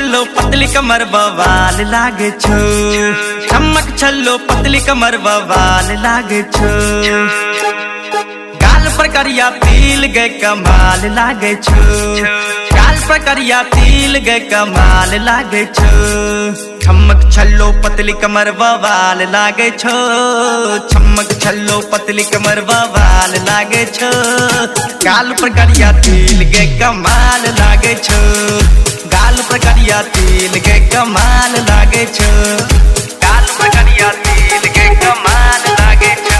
छल्लो पतली कमर बवाल लागे छो, चमक छल्लो पतली कमर बवाल लागे छो। गाल पर करिया तिल गए कमाल लागे छो, गाल पर करिया तिल गए कमाल लागे छो। चमक छल्लो पतली कमर बवाल लागे छो, चमक छल्लो पतली कमर बवाल लागे छो। गाल पर करिया तिल गए कमाल लागे छो, गाल पर करिया तिल गए कमाल लागे छो, गाल पर करिया तिल गए कमाल लागे छो।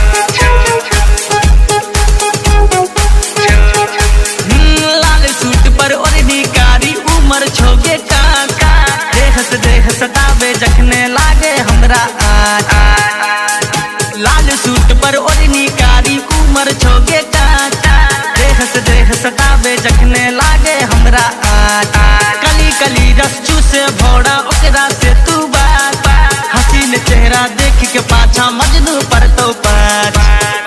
लाल सूट पर ओढ़नी कारी उमर छोगे का, देह सतावे जखने लागे हमरा आज। लाल सूट पर ओढ़नी कारी उमर छोगे का, देह सतावे जखने लागे हमरा आज। कली कली रस चूसे भौड़ा ओकरा से तू बात, हसीन चेहरा देख के पाछा मजनू पर तो पाछ।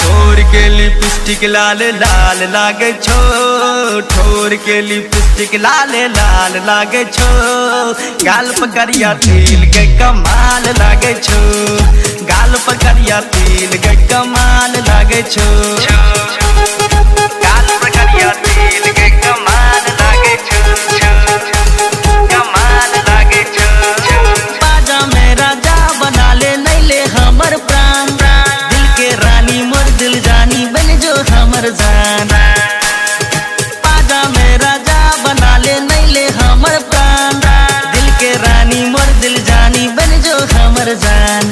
ठोर के लिपस्टिक लाल लाल लागे छो, ठोर के लिपस्टिक लाल लाल लागे छो। गाल पर करिया तिल के कमाल लागे छो, गाल पर करिया तिल के कमाल लागे छो, गाल पर करिया तिल के कमाल लागे छो, कमाल लागे छो। बाजा में राजा बना ले नैले हमर प्राण, दिल के रानी मोर दिल जानी बन जो हमर जान। बाजा में राजा बना ले नैले हमर प्राण, दिल के रानी मोर दिल जानी बन जो हमर जान।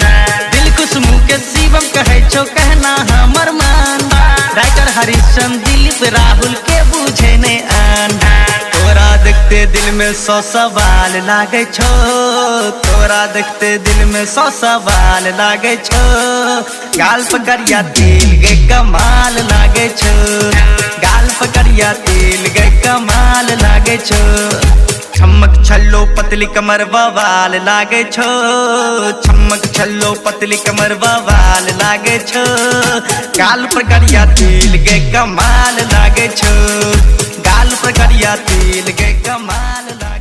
दिल कुसुम के शिवम कहे छो कहना हमर मान, राइटर हरिश्चंद्र दिलीप राहुल के बूझे ने आन। तोरा देखते दिल में 100 सवाल लागे छो, तोरा देखते दिल में 100 सवाल लागे छो। गाल पर करिया तिल गए कमाल लागे छो, गाल पर करिया तिल गए कमाल लागे छो। चमक छल्लो पतली कमर बवाल लागे छो, चमक छल्लो पतली कमर बवाल लागे छो। गाल पर करिया तिल गए कमाल लागे छो, गाल पर करिया तिल गए कमाल लागे छो।